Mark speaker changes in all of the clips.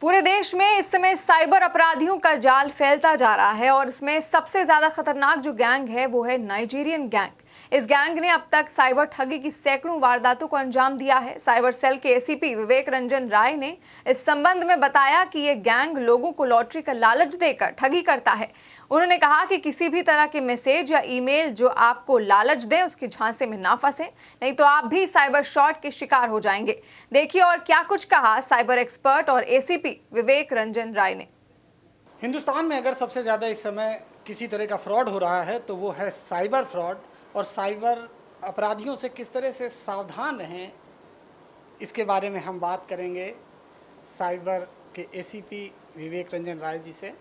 Speaker 1: पूरे देश में इस समय साइबर अपराधियों का जाल फैलता जा रहा है और इसमें सबसे ज्यादा खतरनाक जो गैंग है वो है नाइजीरियन गैंग। इस गैंग ने अब तक साइबर ठगी की सैकड़ों वारदातों को अंजाम दिया है। साइबर सेल के एसीपी विवेक रंजन राय ने इस संबंध में बताया कि ये गैंग लोगों को लॉटरी का लालच देकर ठगी करता है। उन्होंने कहा कि किसी भी तरह के मैसेज या ईमेल जो आपको लालच दे उसकी झांसे में ना फंसे, नहीं तो आप भी साइबर शॉट के शिकार हो जाएंगे। देखिए और क्या कुछ कहा साइबर एक्सपर्ट और एसीपी विवेक रंजन राय ने।
Speaker 2: हिंदुस्तान में अगर सबसे ज़्यादा इस समय किसी तरह का फ्रॉड हो रहा है तो वो है साइबर फ्रॉड, और साइबर अपराधियों से किस तरह से सावधान रहें इसके बारे में हम बात करेंगे साइबर के एसीपी विवेक रंजन राय जी से।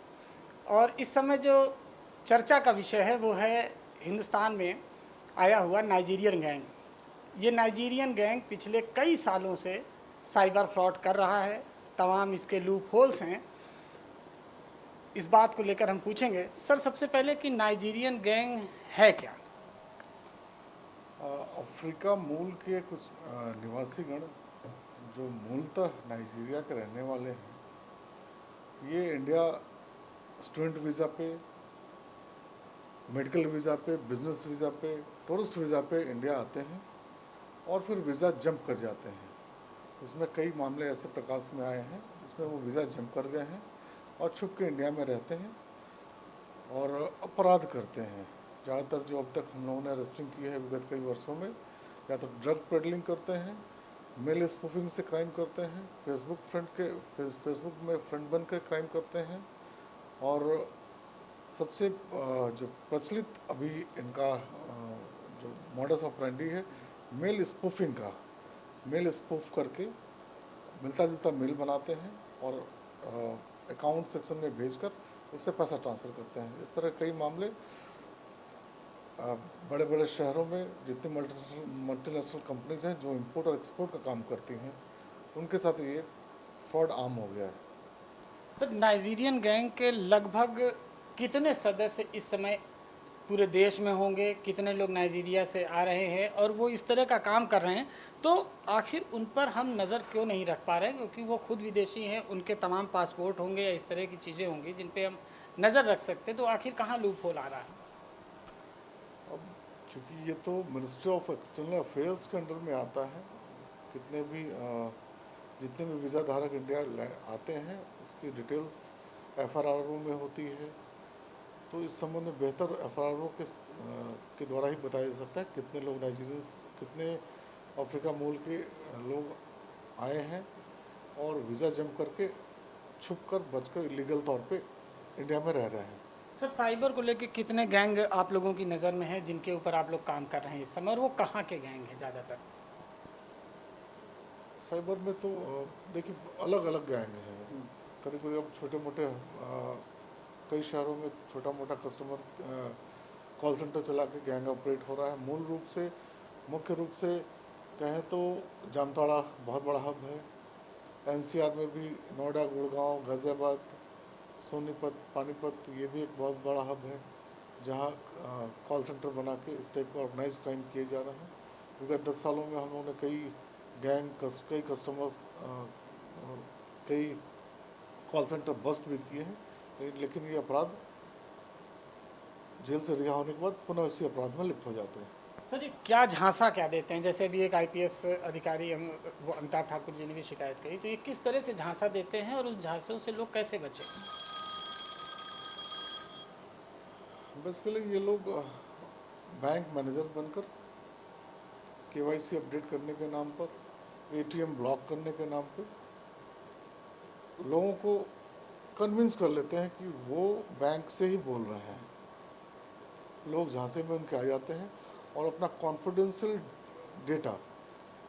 Speaker 2: और इस समय जो चर्चा का विषय है वो है हिंदुस्तान में आया हुआ नाइजीरियन गैंग। ये नाइजीरियन गैंग पिछले कई सालों से साइबर फ्रॉड कर रहा है, तमाम इसके लूप होल्स हैं। इस बात को लेकर हम पूछेंगे सर सबसे पहले कि नाइजीरियन गैंग है क्या?
Speaker 3: अफ्रीका मूल के कुछ निवासीगण जो मूलतः नाइजीरिया के रहने वाले हैं, ये इंडिया स्टूडेंट वीज़ा पे, मेडिकल वीज़ा पे, बिजनेस वीज़ा पे, टूरिस्ट वीज़ा पे इंडिया आते हैं और फिर वीज़ा जंप कर जाते हैं। इसमें कई मामले ऐसे प्रकाश में आए हैं जिसमें वो वीज़ा जंप कर गए हैं और छुप के इंडिया में रहते हैं और अपराध करते हैं। ज़्यादातर जो अब तक हम लोगों ने अरेस्टिंग की है विगत कई वर्षों में, या तो ड्रग पेडलिंग करते हैं, मेल स्पूफिंग से क्राइम करते हैं, फेसबुक में फ्रेंड बनकर क्राइम करते हैं, और सबसे जो प्रचलित अभी इनका जो मॉडस ऑपरेंडी है मेल स्पूफिंग का, मेल स्पूफ करके मिलता जुलता मेल बनाते हैं और अकाउंट सेक्शन में भेजकर उससे पैसा ट्रांसफ़र करते हैं। इस तरह कई मामले बड़े बड़े शहरों में जितनी मल्टीनेशनल कंपनीज हैं जो इंपोर्ट और एक्सपोर्ट का काम करती हैं, उनके साथ ये फ्रॉड आम हो गया है।
Speaker 2: सर नाइजीरियन गैंग के लगभग कितने सदस्य इस समय पूरे देश में होंगे? कितने लोग नाइजीरिया से आ रहे हैं और वो इस तरह का काम कर रहे हैं, तो आखिर उन पर हम नज़र क्यों नहीं रख पा रहे हैं? क्योंकि वो खुद विदेशी हैं, उनके तमाम पासपोर्ट होंगे या इस तरह की चीज़ें होंगी जिन पे हम नज़र रख सकते, तो आखिर कहाँ लूप होल आ रहा है?
Speaker 3: अब चूँकि ये तो मिनिस्ट्री ऑफ एक्सटर्नल अफेयर्स के अंडर में आता है, जितने भी वीज़ा धारक इंडिया आते हैं उसकी डिटेल्स FRRO में होती है। तो इस संबंध में बेहतर FRRO के द्वारा ही बताया जा सकता है कितने लोग नाइजीरिया, कितने अफ्रीका मूल के लोग आए हैं और वीज़ा जंप करके छुपकर बचकर इलीगल तौर पे इंडिया में रह रहे हैं।
Speaker 2: सर साइबर को लेकर कितने गैंग आप लोगों की नज़र में है जिनके ऊपर आप लोग काम कर रहे हैं इस समय, और वो कहाँ के गैंग हैं ज़्यादातर?
Speaker 3: साइबर में तो देखिए अलग अलग गैंग हैं। करीब करीब अब छोटे मोटे कई शहरों में छोटा मोटा कस्टमर कॉल सेंटर चला के गैंग ऑपरेट हो रहा है। मुख्य रूप से कहें तो जामताड़ा बहुत बड़ा हब है। NCR में भी नोएडा, गुड़गांव, गाज़ियाबाद, सोनीपत, पानीपत, ये भी एक बहुत बड़ा हब है जहाँ कॉल सेंटर बना के इस टाइप का ऑर्गेनाइज क्राइम किए जा रहे हैं। विगत 10 सालों में हम लोगों ने कई कस्टमर्स, कई कॉल सेंटर बस्ट भी किए हैं, लेकिन ये अपराध जेल से रिहा होने के बाद पुनः इसी अपराध में लिप्त हो जाते हैं।
Speaker 2: सर जी क्या झांसा क्या देते हैं? जैसे अभी एक IPS अधिकारी वो अमिताभ ठाकुर जी ने भी शिकायत करी, तो ये किस तरह से झांसा देते हैं और उस झांसों से लोग कैसे बचें?
Speaker 3: बेसिकली ये लोग बैंक मैनेजर बनकर KYC अपडेट करने के नाम पर, ATM ब्लॉक करने के नाम पर लोगों को कन्विंस कर लेते हैं कि वो बैंक से ही बोल रहे हैं। लोग झांसे में उनके आ जाते हैं और अपना कॉन्फिडेंशियल डेटा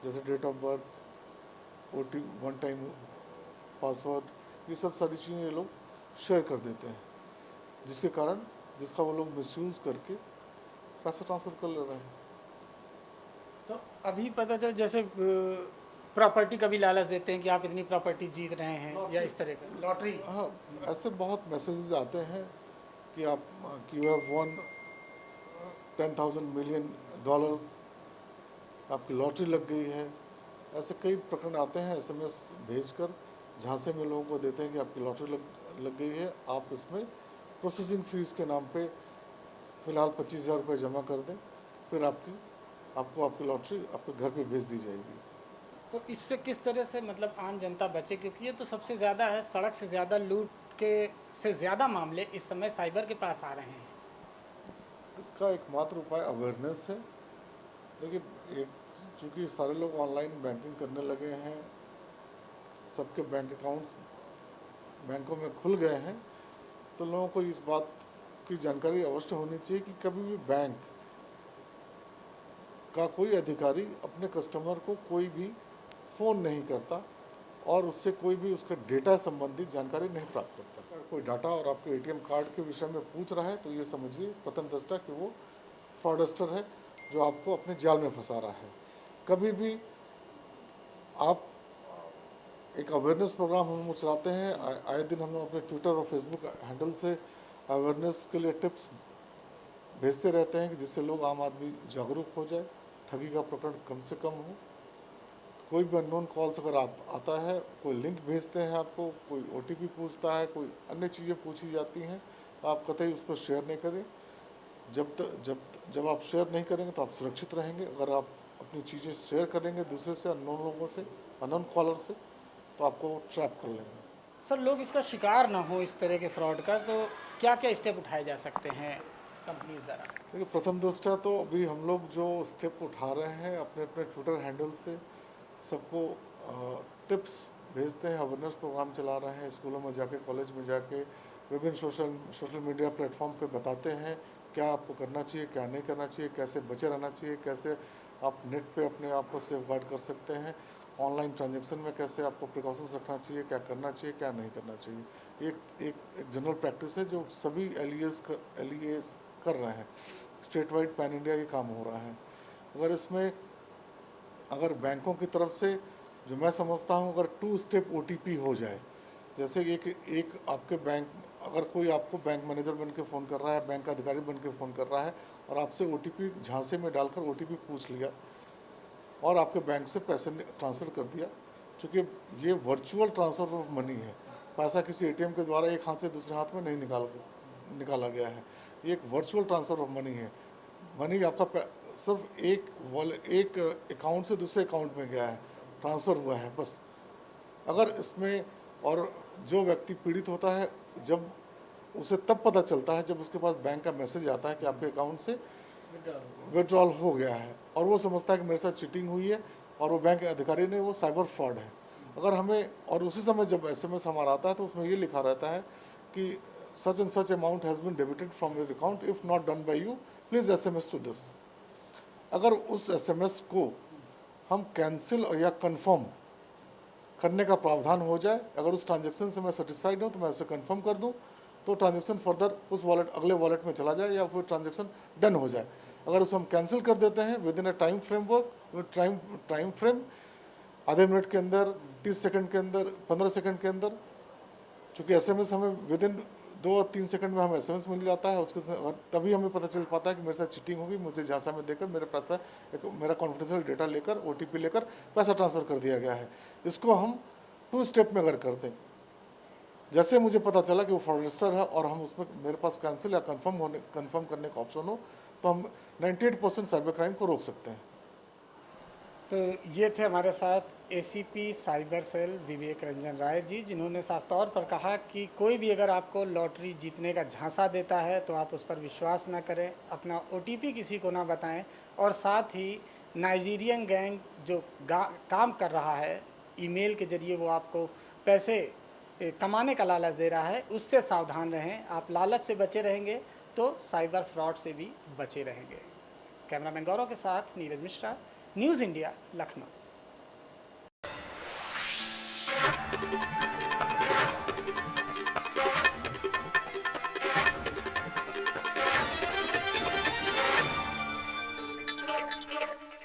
Speaker 3: जैसे date of birth, one time password, ये सब सारी चीज़ें ये लोग शेयर कर देते हैं, जिसका वो लोग मिसयूज़ करके पैसा ट्रांसफ़र कर ले रहे हैं।
Speaker 2: तो अभी पता चल जैसे प्रॉपर्टी का भी लालच देते हैं कि आप इतनी प्रॉपर्टी जीत रहे हैं या इस तरह का लॉटरी।
Speaker 3: हाँ, ऐसे बहुत मैसेजेस आते हैं कि यू हैव वॉन $10,000 million, आपकी लॉटरी लग गई है। ऐसे कई प्रकरण आते हैं SMS भेजकर, झांसे में लोगों को देते हैं कि आपकी लॉटरी लग गई है, आप इसमें प्रोसेसिंग फीस के नाम पे फ़िलहाल 25,000 रुपये जमा कर दें, फिर आपको आपकी लॉटरी आपके घर पे भेज दी जाएगी।
Speaker 2: तो इससे किस तरह से मतलब आम जनता बचे, क्योंकि ये तो सबसे ज़्यादा है, सड़क से ज़्यादा लूट के से ज़्यादा मामले इस समय साइबर के पास आ रहे हैं।
Speaker 3: इसका एकमात्र उपाय अवेयरनेस है। देखिए, चूँकि सारे लोग ऑनलाइन बैंकिंग करने लगे हैं, सबके बैंक अकाउंट्स बैंकों में खुल गए हैं, तो लोगों को इस बात की जानकारी अवश्य होनी चाहिए कि कभी भी बैंक का कोई अधिकारी अपने कस्टमर को कोई भी फ़ोन नहीं करता और उससे कोई भी उसके डेटा संबंधित जानकारी नहीं प्राप्त करता। अगर कोई डाटा और आपके ATM कार्ड के विषय में पूछ रहा है तो ये समझिए प्रथम दृष्टया कि वो फ्रॉडस्टर है जो आपको अपने जाल में फंसा रहा है। कभी भी आप एक अवेयरनेस प्रोग्राम हम चलाते हैं, आए दिन हम लोग अपने ट्विटर और फेसबुक हैंडल से अवेयरनेस के लिए टिप्स भेजते रहते हैं कि जिससे लोग आम आदमी जागरूक हो जाए, ठगी का प्रकरण कम से कम हो। कोई भी अननोन कॉल्स अगर आता है, कोई लिंक भेजते हैं आपको, कोई OTP पूछता है, कोई अन्य चीज़ें पूछी जाती हैं, तो आप कतई उस पर शेयर नहीं करें। जब आप शेयर नहीं करेंगे तो आप सुरक्षित रहेंगे। अगर आप अपनी चीज़ें शेयर करेंगे दूसरे से, अननोन लोगों से, अननोन कॉलर से, तो आपको ट्रैप कर लेंगे।
Speaker 2: सर, लोग इसका शिकार ना हो इस तरह के फ्रॉड का, तो क्या क्या स्टेप उठाए जा सकते हैं कंपनीज द्वारा?
Speaker 3: देखिए, प्रथम दृष्टया तो अभी हम लोग जो स्टेप उठा रहे हैं अपने अपने ट्विटर हैंडल से सबको टिप्स भेजते हैं, अवेयरनेस प्रोग्राम चला रहे हैं, स्कूलों में जाके, कॉलेज में जाके, विभिन्न सोशल मीडिया प्लेटफॉर्म पे बताते हैं क्या आपको करना चाहिए, क्या नहीं करना चाहिए, कैसे बचे रहना चाहिए, कैसे आप नेट पे अपने आप को सेफ गार्ड कर सकते हैं, ऑनलाइन ट्रांजैक्शन में कैसे आपको प्रिकॉशंस रखना चाहिए, क्या करना चाहिए, क्या नहीं करना चाहिए। एक जनरल प्रैक्टिस है जो सभी LEAs कर रहे हैं। स्टेट वाइड पैन इंडिया ये काम हो रहा है। अगर बैंकों की तरफ से, जो मैं समझता हूँ, अगर 2 स्टेप OTP हो जाए, जैसे एक आपके बैंक, अगर कोई आपको बैंक मैनेजर बन के फ़ोन कर रहा है, बैंक का अधिकारी बन के फ़ोन कर रहा है और आपसे OTP झांसे में डालकर OTP पूछ लिया और आपके बैंक से पैसे ट्रांसफ़र कर दिया, चूँकि ये वर्चुअल ट्रांसफ़र ऑफ मनी है, पैसा किसी ATM के द्वारा एक हाथ से दूसरे हाथ में नहीं निकाला गया है, ये एक वर्चुअल ट्रांसफ़र ऑफ मनी है। मनी आपका सिर्फ एक अकाउंट से दूसरे अकाउंट में गया है, ट्रांसफ़र हुआ है बस। अगर इसमें, और जो व्यक्ति पीड़ित होता है, जब उसे तब पता चलता है जब उसके पास बैंक का मैसेज आता है कि आपके अकाउंट से विड्रॉल हो गया है, और वो समझता है कि मेरे साथ चीटिंग हुई है और वो बैंक अधिकारी ने, वो साइबर फ्रॉड है। अगर हमें, और उसी समय जब SMS हमारा आता है तो उसमें ये लिखा रहता है कि such and such amount has been debited from your account, if not done by you please SMS to this. अगर उस SMS को हम कैंसिल या कंफर्म करने का प्रावधान हो जाए, अगर उस ट्रांजैक्शन से मैं सेटिस्फाइड हूँ तो मैं उसे कंफर्म कर दूँ, तो ट्रांजैक्शन फर्दर उस वॉलेट, अगले वॉलेट में चला जाए या फिर ट्रांजैक्शन डन हो जाए। अगर उसे हम कैंसिल कर देते हैं with in a time frame, आधे मिनट के अंदर, 30 सेकंड के अंदर, 15 सेकंड के अंदर, चूँकि SMS हमें विद इन 2-3 सेकंड में हमें SMS मिल जाता है, उसके तभी हमें पता चल पाता है कि मेरे साथ चीटिंग होगी, मुझे झांसा में देकर मेरा कॉन्फिडेंशियल डेटा लेकर, OTP लेकर पैसा ट्रांसफ़र कर दिया गया है। इसको हम 2 स्टेप में अगर कर दें, जैसे मुझे पता चला कि वो फ्रॉडस्टर है और हम उसमें, मेरे पास कैंसिल या कंफर्म करने का ऑप्शन हो, तो हम 98% साइबर क्राइम को रोक सकते हैं।
Speaker 2: तो ये थे हमारे साथ ACP साइबर सेल विवेक रंजन राय जी, जिन्होंने साफ तौर पर कहा कि कोई भी अगर आपको लॉटरी जीतने का झांसा देता है तो आप उस पर विश्वास ना करें, अपना OTP किसी को ना बताएं, और साथ ही नाइजीरियन गैंग जो काम कर रहा है, ईमेल के जरिए वो आपको पैसे कमाने का लालच दे रहा है, उससे सावधान रहें। आप लालच से बचे रहेंगे तो साइबर फ्रॉड से भी बचे रहेंगे। कैमरामैन गौरव के साथ नीरज मिश्रा, न्यूज़ इंडिया, लखनऊ।